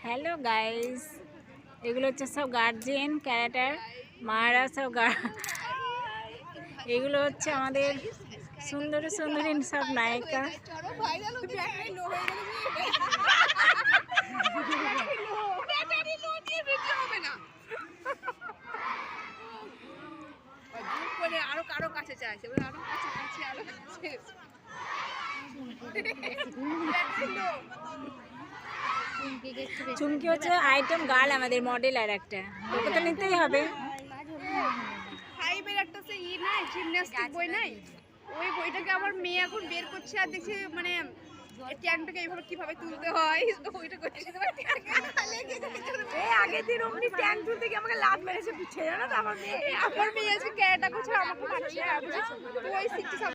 Hello guys, এগুলো হচ্ছে সব গার্জেন ক্যারেক্টার, মায়েরা সব এগুলো হচ্ছে আমাদের সুন্দরী সুন্দরী সব নায়িকা। আরো কারো কাছে চাইছে, আরো কাছে আরো কাছে। চুমকি হচ্ছে আইটেম গার্ল, আমাদের মডেল। আর একটা ওকে তো নিতেই হবে। ফাইভের একটা সে নাই, জিমন্যাস্টিক বই নাই, ওই বইটাকে আমার মেয়ে এখন বের করছে আর দেখছি মানে ট্যাংটাকে এইভাবে কিভাবে তুলতে হয় ওইটা করছে। আগের দিন অমনি ট্যাং তুলতে গিয়ে আমাকে লাত মেরেছে পিছিয়ে, জানো তো? আমার মেয়ে আজকে ক্যারেটা করছে, আমাকে ওই শিখতে